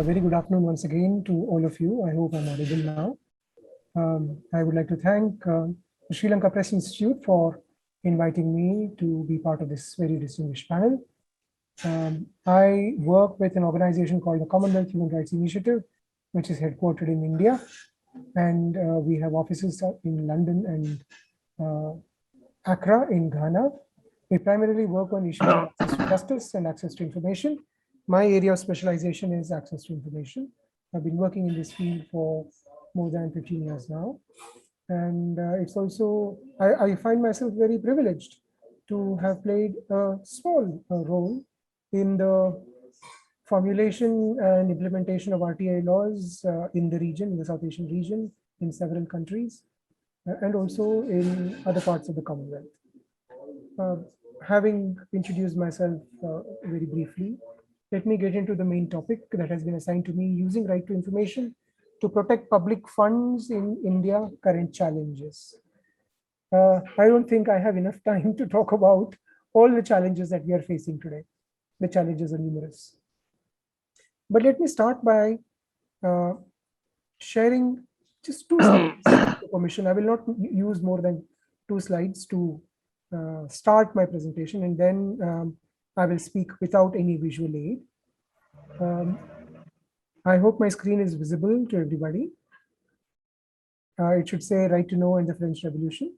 Very good afternoon once again to all of you. I hope I'm audible now. I would like to thank the Sri Lanka Press Institute for inviting me to be part of this very distinguished panel. I work with an organization called the Commonwealth Human Rights Initiative, which is headquartered in India. And we have offices in London and Accra in Ghana. We primarily work on issues of access to justice and access to information. My area of specialization is access to information. I've been working in this field for more than 15 years now. And it's also, I find myself very privileged to have played a small role in the formulation and implementation of RTI laws in the region, in the South Asian region, in several countries, and also in other parts of the Commonwealth. Having introduced myself very briefly, let me get into the main topic that has been assigned to me: using right to information to protect public funds in India, current challenges. I don't think I have enough time to talk about all the challenges that we are facing today. The challenges are numerous. But let me start by sharing just 2 slides of permission. I will not use more than 2 slides to start my presentation, and then I will speak without any visual aid. I hope my screen is visible to everybody. It should say "Right to Know" and the French Revolution.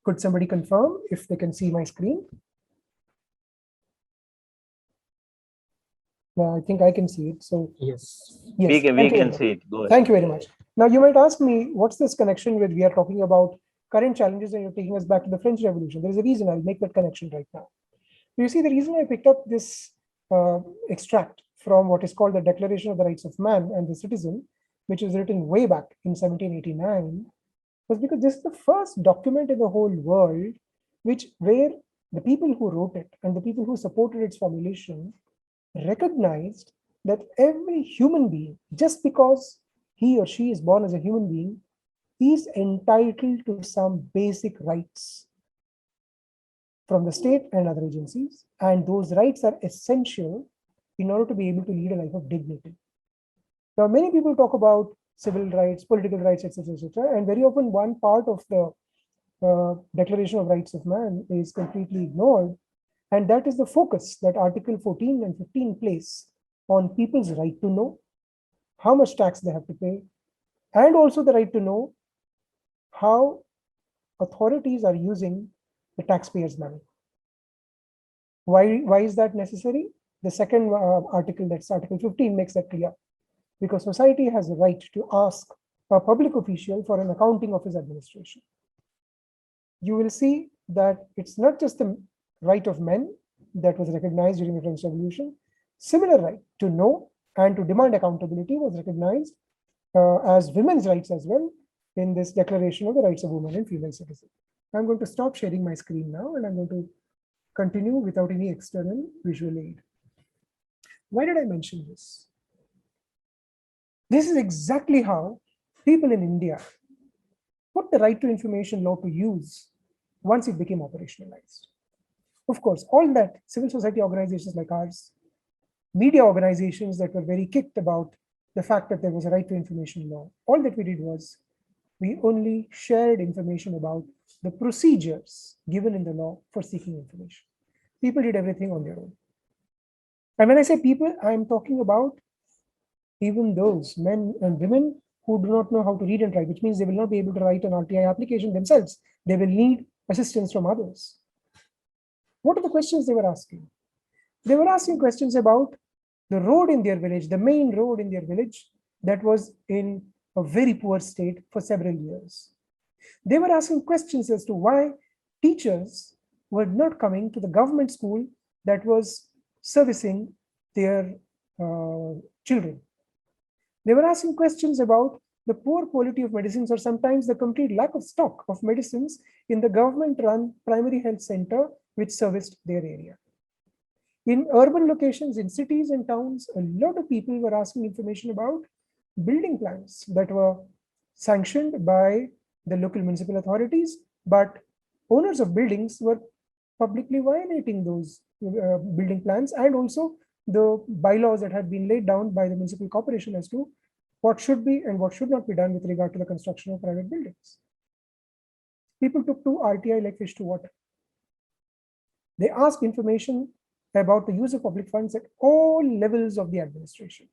Could somebody confirm if they can see my screen? I think I can see it. So yes, we can see it. Go ahead. Thank you very much. Now you might ask me, what's this connection with? We are talking about current challenges and you're taking us back to the French Revolution. There is a reason. I'll make that connection right now. You see, the reason I picked up this extract from what is called the Declaration of the Rights of Man and the Citizen, which was written way back in 1789, was because this is the first document in the whole world where the people who wrote it and the people who supported its formulation recognized that every human being, just because he or she is born as a human being, is entitled to some basic rights from the state and other agencies, and those rights are essential in order to be able to lead a life of dignity. Now, many people talk about civil rights, political rights, etc., and very often one part of the Declaration of Rights of Man is completely ignored, and that is the focus that Article 14 and 15 place on people's right to know how much tax they have to pay, and also the right to know how authorities are using the taxpayers' money. Why is that necessary? The second article, that's Article 15, makes that clear. Because society has the right to ask a public official for an accounting of his administration. You will see that it's not just the right of men that was recognized during the French Revolution. Similar right to know and to demand accountability was recognized as women's rights as well in this Declaration of the Rights of Women and Female Citizens. I'm going to stop sharing my screen now, and I'm going to continue without any external visual aid. Why did I mention this? This is exactly how people in India put the right to information law to use once it became operationalized. Of course, all that civil society organizations like ours, media organizations that were very kicked about the fact that there was a right to information law, all that we did was we only shared information about the procedures given in the law for seeking information. People did everything on their own. And when I say people, I'm talking about even those men and women who do not know how to read and write, which means they will not be able to write an RTI application themselves. They will need assistance from others. What are the questions they were asking? They were asking questions about the road in their village, the main road in their village that was in a very poor state for several years. They were asking questions as to why teachers were not coming to the government school that was servicing their children. They were asking questions about the poor quality of medicines, or sometimes the complete lack of stock of medicines in the government-run primary health center which serviced their area. In urban locations, in cities and towns, a lot of people were asking information about building plans that were sanctioned by the local municipal authorities, but owners of buildings were publicly violating those building plans and also the bylaws that had been laid down by the municipal corporation as to what should be and what should not be done with regard to the construction of private buildings. People took to RTI like fish to water. They asked information about the use of public funds at all levels of the administration,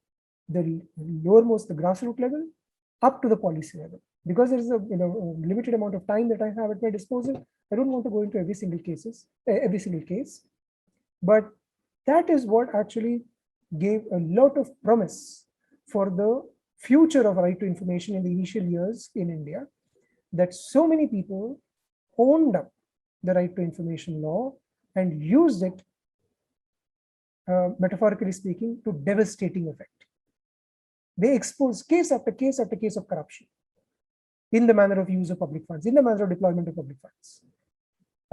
the lowermost, the grassroots level, up to the policy level. Because there is a limited amount of time that I have at my disposal, I don't want to go into every single case. But that is what actually gave a lot of promise for the future of right to information in the initial years in India, that so many people owned up the right to information law and used it, metaphorically speaking, to devastating effect. They exposed case after case after case of corruption in the manner of use of public funds, in the manner of deployment of public funds.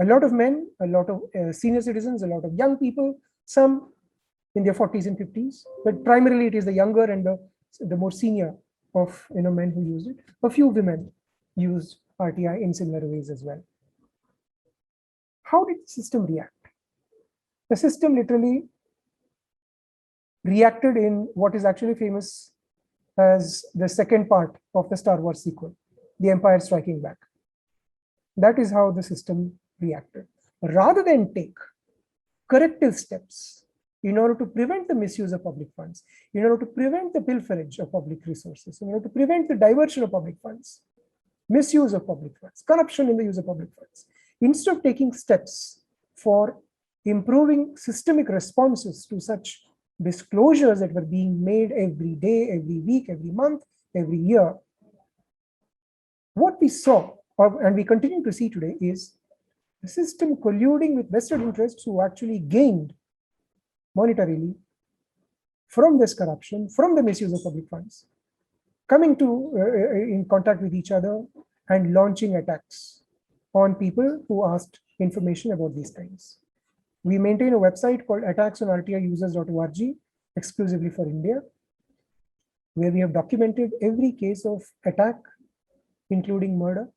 A lot of men, a lot of senior citizens, a lot of young people, some in their 40s and 50s, but primarily it is the younger and the more senior of men who used it. A few women used RTI in similar ways as well. How did the system react? The system literally reacted in what is actually famous as the second part of the Star Wars sequel, The Empire Striking Back. That is how the system reacted. Rather than take corrective steps in order to prevent the misuse of public funds, in order to prevent the pilferage of public resources, in order to prevent the diversion of public funds, misuse of public funds, corruption in the use of public funds, instead of taking steps for improving systemic responses to such disclosures that were being made every day, every week, every month, every year, what we saw, and we continue to see today, is the system colluding with vested interests who actually gained monetarily from this corruption, from the misuse of public funds, coming to in contact with each other and launching attacks on people who asked information about these things. We maintain a website called attacksonrtiusers.org exclusively for India, where we have documented every case of attack, including murder,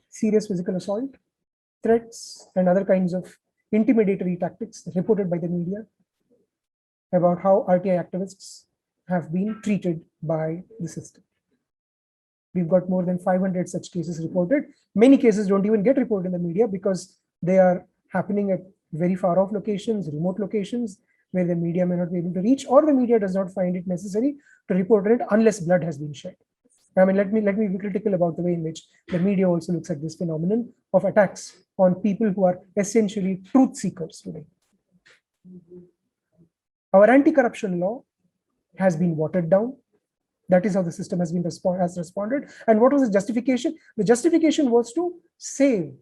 serious physical assault, threats, and other kinds of intimidatory tactics reported by the media about how RTI activists have been treated by the system. We've got more than 500 such cases reported. Many cases don't even get reported in the media because they are happening at very far off locations, remote locations, where the media may not be able to reach, or the media does not find it necessary to report it unless blood has been shed. I mean, let me be critical about the way in which the media also looks at this phenomenon of attacks on people who are essentially truth seekers today. Our anti-corruption law has been watered down. That is how the system has responded. And what was the justification? The justification was to save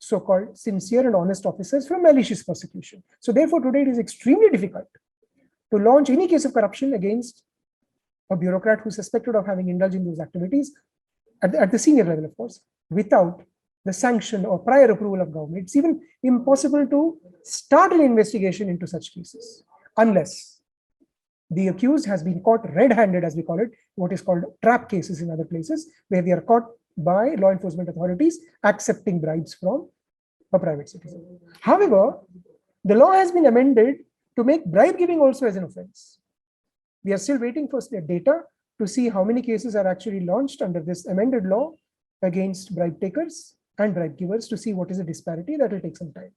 so-called sincere and honest officers from malicious prosecution. So therefore, today it is extremely difficult to launch any case of corruption against a bureaucrat who's suspected of having indulged in those activities at the senior level, of course, without the sanction or prior approval of government. It's even impossible to start an investigation into such cases unless the accused has been caught red-handed, as we call it, what is called trap cases in other places, where they are caught by law enforcement authorities accepting bribes from a private citizen. However, the law has been amended to make bribe giving also as an offense. We are still waiting for the data to see how many cases are actually launched under this amended law against bribe takers and bribe givers to see what is the disparity. That will take some time.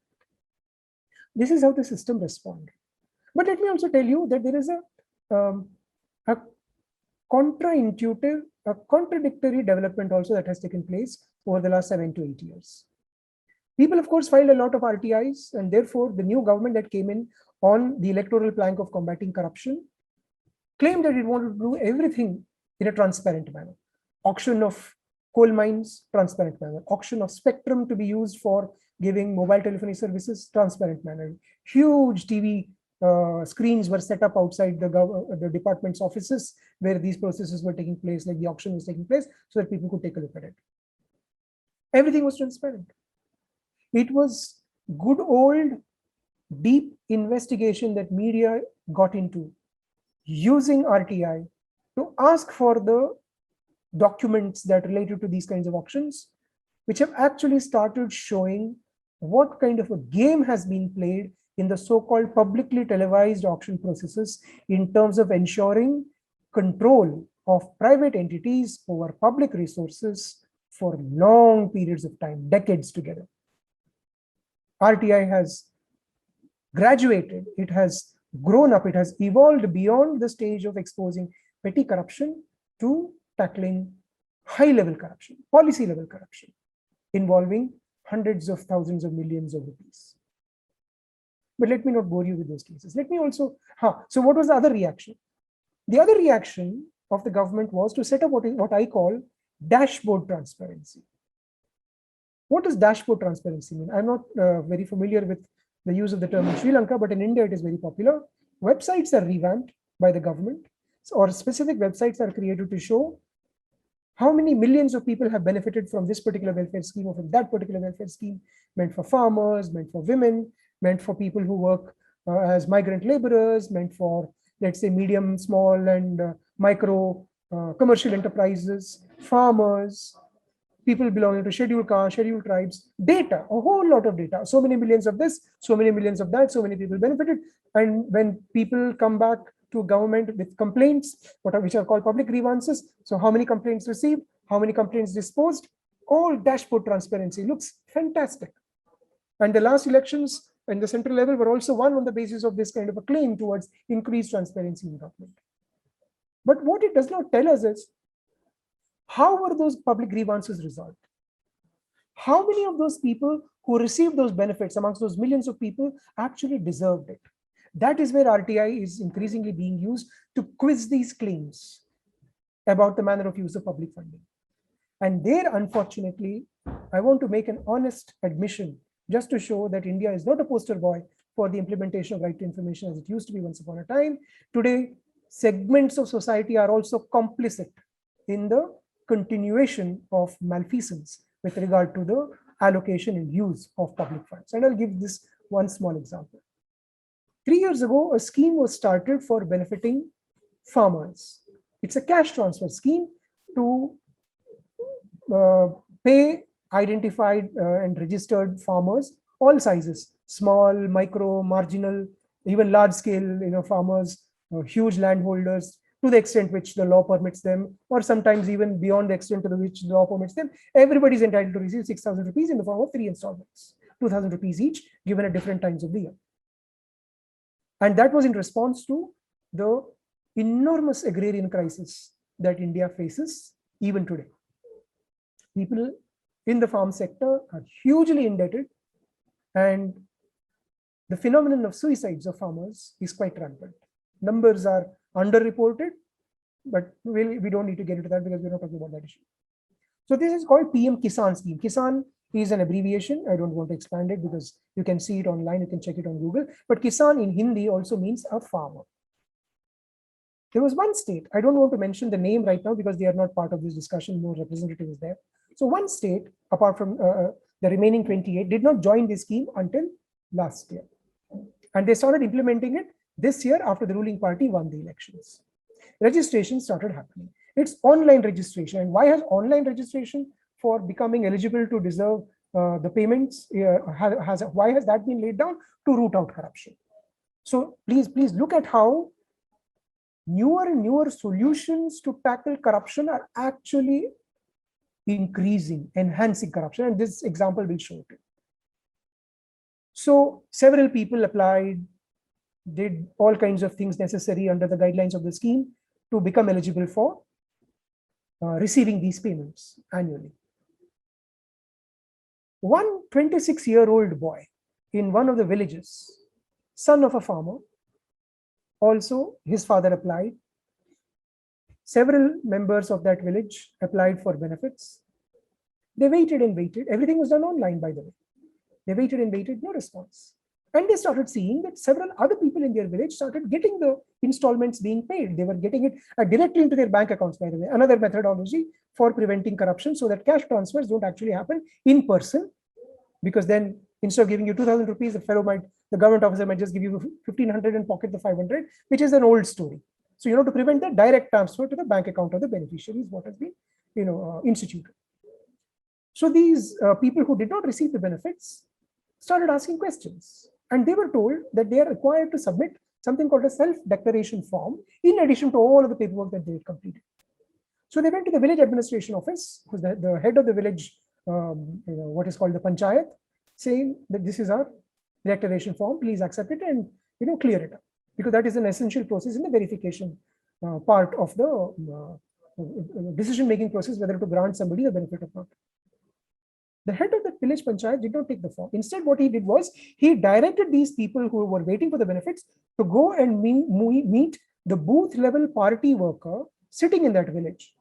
This is how the system responded. But let me also tell you that there is a counterintuitive, a contradictory development also that has taken place over the last 7 to 8 years. People, of course, filed a lot of RTIs, and therefore the new government that came in on the electoral plank of combating corruption claimed that it wanted to do everything in a transparent manner. Auction of coal mines, transparent manner. Auction of spectrum to be used for giving mobile telephony services, transparent manner. Huge TV screens were set up outside the department's offices where these processes were taking place, like the auction was taking place, so that people could take a look at it. Everything was transparent. It was good old deep investigation that media got into using RTI to ask for the documents that related to these kinds of auctions, which have actually started showing what kind of a game has been played in the so-called publicly televised auction processes in terms of ensuring control of private entities over public resources for long periods of time, decades together. RTI has graduated, it has grown up, it has evolved beyond the stage of exposing petty corruption to tackling high-level corruption, policy-level corruption, involving hundreds of thousands of millions of rupees. But let me not bore you with those cases. Let me also, so what was the other reaction? The other reaction of the government was to set up what I call dashboard transparency. What does dashboard transparency mean? I'm not very familiar with the use of the term in Sri Lanka, but in India it is very popular. Websites are revamped by the government, or specific websites are created to show how many millions of people have benefited from this particular welfare scheme or from that particular welfare scheme, meant for farmers, meant for women, meant for people who work as migrant laborers, meant for, let's say, medium, small, and micro commercial enterprises, farmers, people belonging to scheduled castes, scheduled tribes, data, a whole lot of data. So many millions of this, so many millions of that, so many people benefited. And when people come back to government with complaints, which are called public grievances, so how many complaints received, how many complaints disposed, all dashboard transparency looks fantastic. And the last elections in the central level were also won on the basis of this kind of a claim towards increased transparency in government. But what it does not tell us is, how were those public grievances resolved? How many of those people who received those benefits amongst those millions of people actually deserved it? That is where RTI is increasingly being used to quiz these claims about the manner of use of public funding. And there, unfortunately, I want to make an honest admission just to show that India is not a poster boy for the implementation of right to information as it used to be once upon a time. Today, segments of society are also complicit in the continuation of malfeasance with regard to the allocation and use of public funds. And I'll give this one small example. 3 years ago, a scheme was started for benefiting farmers. It's a cash transfer scheme to pay identified and registered farmers, all sizes, small, micro, marginal, even large scale, farmers, huge landholders, to the extent which the law permits them, or sometimes even beyond the extent to which the law permits them. Everybody is entitled to receive 6,000 rupees in the form of 3 installments, 2,000 rupees each, given at different times of the year. And that was in response to the enormous agrarian crisis that India faces even today. People in the farm sector are hugely indebted, and the phenomenon of suicides of farmers is quite rampant. Numbers are underreported, but we don't need to get into that because we're not talking about that issue. So this is called PM Kisan scheme. Kisan is an abbreviation. I don't want to expand it because you can see it online, you can check it on Google. But Kisan in Hindi also means a farmer. There was one state, I don't want to mention the name right now because they are not part of this discussion, no representative is there. So one state, apart from the remaining 28, did not join this scheme until last year. And they started implementing it this year after the ruling party won the elections. Registration started happening. It's online registration. And why has online registration for becoming eligible to deserve the payments, why has that been laid down? To root out corruption. So please look at how newer and newer solutions to tackle corruption are actually increasing, enhancing corruption. And this example will show it. So several people applied, did all kinds of things necessary under the guidelines of the scheme to become eligible for receiving these payments annually. One 26-year-old boy in one of the villages, son of a farmer, also his father applied. Several members of that village applied for benefits. They waited and waited. Everything was done online, by the way. They waited and waited, no response. And they started seeing that several other people in their village started getting the installments being paid. They were getting it directly into their bank accounts, by the way. Another methodology for preventing corruption so that cash transfers don't actually happen in person. Because then instead of giving you 2,000 rupees, the government officer might just give you 1,500 and pocket the 500, which is an old story. So, to prevent the direct transfer to the bank account of the beneficiary is what has been, instituted. So these people who did not receive the benefits started asking questions. And they were told that they are required to submit something called a self-declaration form in addition to all of the paperwork that they had completed. So they went to the village administration office, who's the head of the village, what is called the panchayat, saying that this is our declaration form, please accept it and clear it up, because that is an essential process in the verification part of the decision-making process, whether to grant somebody the benefit or not. The head of the village panchayat did not take the form. Instead, what he did was he directed these people who were waiting for the benefits to go and meet the booth level party worker sitting in that village.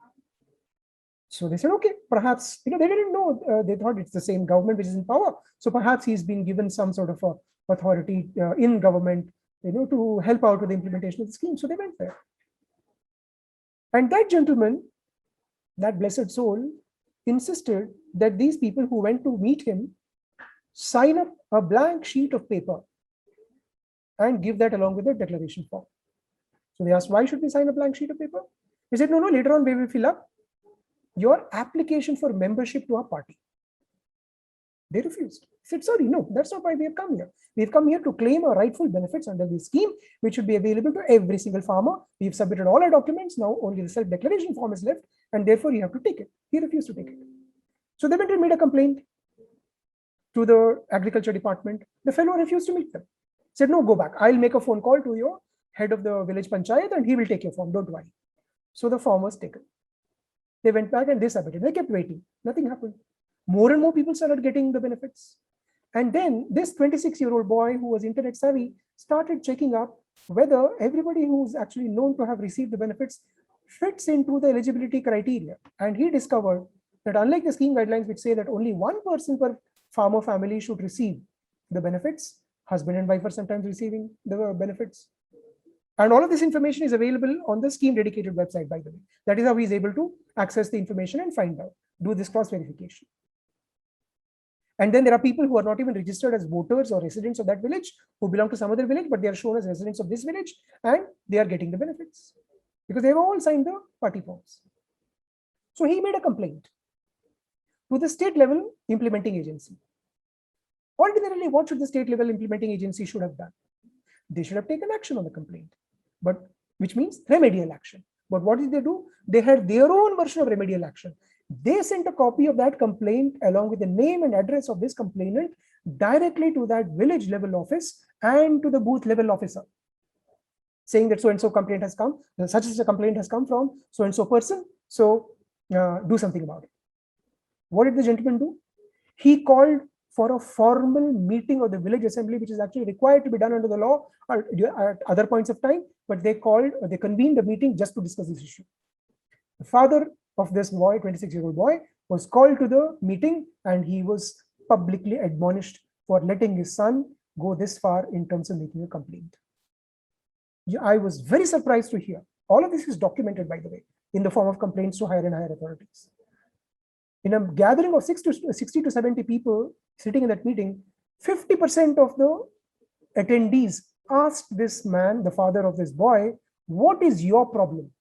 So they said, okay, perhaps, they didn't know, they thought it's the same government which is in power. So perhaps he's been given some sort of authority in government, to help out with the implementation of the scheme. So they went there. And that gentleman, that blessed soul, insisted that these people who went to meet him sign up a blank sheet of paper and give that along with the declaration form. So they asked, why should we sign a blank sheet of paper? He said, no, later on we will fill up your application for membership to our party. They refused. He said, sorry, no, that's not why we have come here. We've come here to claim our rightful benefits under this scheme, which should be available to every single farmer. We've submitted all our documents. Now only the self-declaration form is left, and therefore you have to take it. He refused to take it. So they went and made a complaint to the agriculture department. The fellow refused to meet them. Said, no, go back. I'll make a phone call to your head of the village panchayat and he will take your form. Don't worry. So the form was taken. They went back and they submitted. They kept waiting. Nothing happened. More and more people started getting the benefits. And then this 26-year-old boy who was internet savvy started checking up whether everybody who's actually known to have received the benefits fits into the eligibility criteria. And he discovered that unlike the scheme guidelines, which say that only one person per farmer family should receive the benefits, husband and wife are sometimes receiving the benefits. And all of this information is available on the scheme dedicated website, by the way. That is how he is able to access the information and find out, do this cross verification. And then there are people who are not even registered as voters or residents of that village, who belong to some other village, but they are shown as residents of this village and they are getting the benefits because they have all signed the party forms. So he made a complaint to the state level implementing agency. Ordinarily, what should the state level implementing agency should have done? They should have taken action on the complaint, but which means remedial action. But what did they do? They had their own version of remedial action. They sent a copy of that complaint along with the name and address of this complainant directly to that village level office and to the booth level officer, saying that so-and-so complaint has come, such as a complaint has come from so-and-so person, so do something about it. What did the gentleman do? He called for a formal meeting of the village assembly, which is actually required to be done under the law at other points of time, but they convened a meeting just to discuss this issue. The father of this boy, 26-year-old boy, was called to the meeting and he was publicly admonished for letting his son go this far in terms of making a complaint. I was very surprised to hear. All of this is documented, by the way, in the form of complaints to higher and higher authorities. In a gathering of 60 to 70 people sitting in that meeting, 50% of the attendees asked this man, the father of this boy, what is your problem?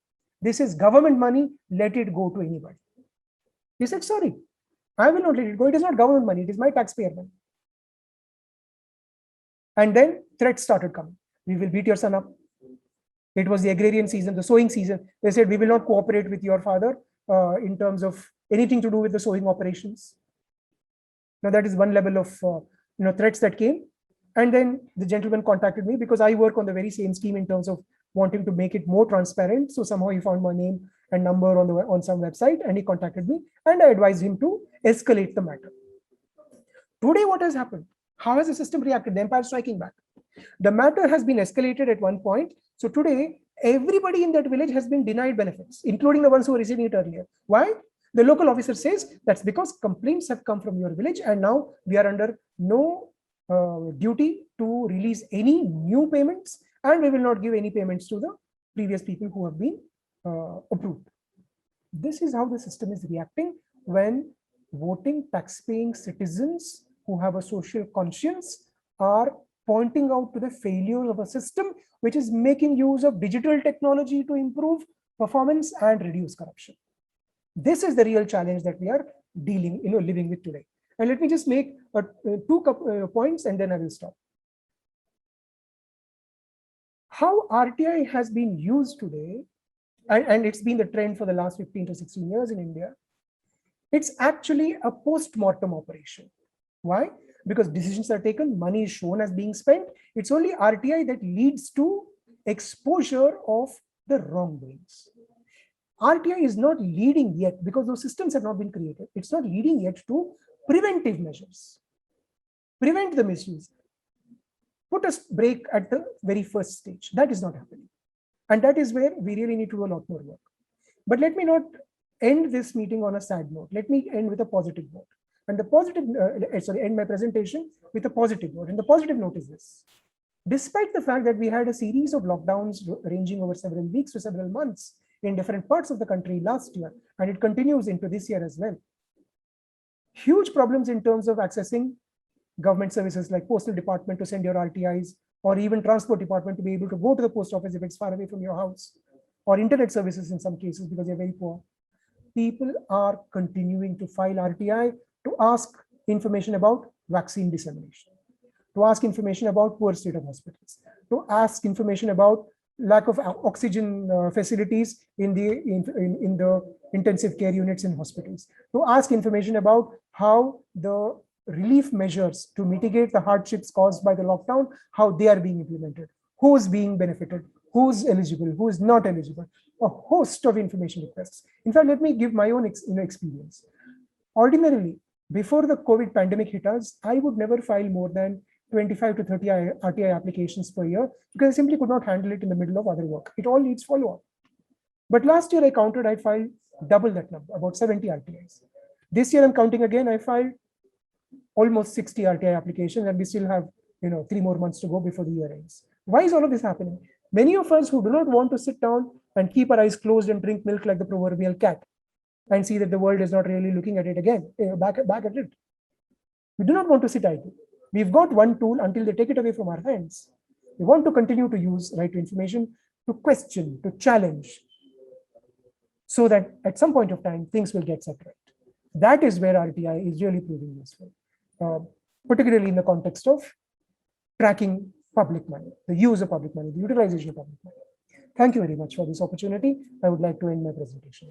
This is government money, let it go to anybody. He said, sorry, I will not let it go. It is not government money, it is my taxpayer money. And then threats started coming. We will beat your son up. It was the agrarian season, the sowing season. They said, we will not cooperate with your father in terms of anything to do with the sowing operations. Now that is one level of threats that came. And then the gentleman contacted me because I work on the very same scheme in terms of wanting to make it more transparent. So somehow he found my name and number on some website and he contacted me and I advised him to escalate the matter. Today, what has happened? How has the system reacted? The Empire striking back. The matter has been escalated at one point. So today, everybody in that village has been denied benefits, including the ones who were receiving it earlier. Why? The local officer says that's because complaints have come from your village and now we are under no duty to release any new payments and we will not give any payments to the previous people who have been approved. This is how the system is reacting when voting, tax-paying citizens who have a social conscience are pointing out to the failures of a system which is making use of digital technology to improve performance and reduce corruption. This is the real challenge that we are living with today. And let me just make two points and then I will stop. how RTI has been used today, and it's been the trend for the last 15 to 16 years in India, it's actually a post-mortem operation. Why? Because decisions are taken, money is shown as being spent. It's only RTI that leads to exposure of the wrongdoings. RTI is not leading yet because those systems have not been created. It's not leading yet to preventive measures. Prevent the misuse. Put a break at the very first stage. That is not happening. And that is where we really need to do a lot more work. But let me not end this meeting on a sad note. Let me end with a positive note. And the positive, end my presentation with a positive note. And the positive note is this. Despite the fact that we had a series of lockdowns ranging over several weeks to several months in different parts of the country last year, and it continues into this year as well. Huge problems in terms of accessing government services like postal department to send your RTIs, or even transport department to be able to go to the post office if it's far away from your house, or internet services in some cases because they're very poor. People are continuing to file RTI to ask information about vaccine dissemination, to ask information about poor state of hospitals, to ask information about lack of oxygen facilities in the intensive care units in hospitals, to ask information about how the relief measures to mitigate the hardships caused by the lockdown, how they are being implemented, who's being benefited, who's eligible, who is not eligible, a host of information requests. In fact, let me give my own experience. Ordinarily, before the COVID pandemic hit us, I would never file more than 25 to 30 RTI applications per year because I simply could not handle it in the middle of other work. It all needs follow-up. But last year I counted, I filed double that number, about 70 RTIs. This year I'm counting again, I filed almost 60 RTI applications, and we still have 3 more months to go before the year ends. Why is all of this happening? Many of us who do not want to sit down and keep our eyes closed and drink milk like the proverbial cat and see that the world is not really looking at it again, back at it. We do not want to sit idle. We've got one tool until they take it away from our hands. We want to continue to use right to information to question, to challenge, so that at some point of time, things will get set right. That is where RTI is really proving useful, particularly in the context of tracking public money, the use of public money, the utilization of public money. Thank you very much for this opportunity. I would like to end my presentation.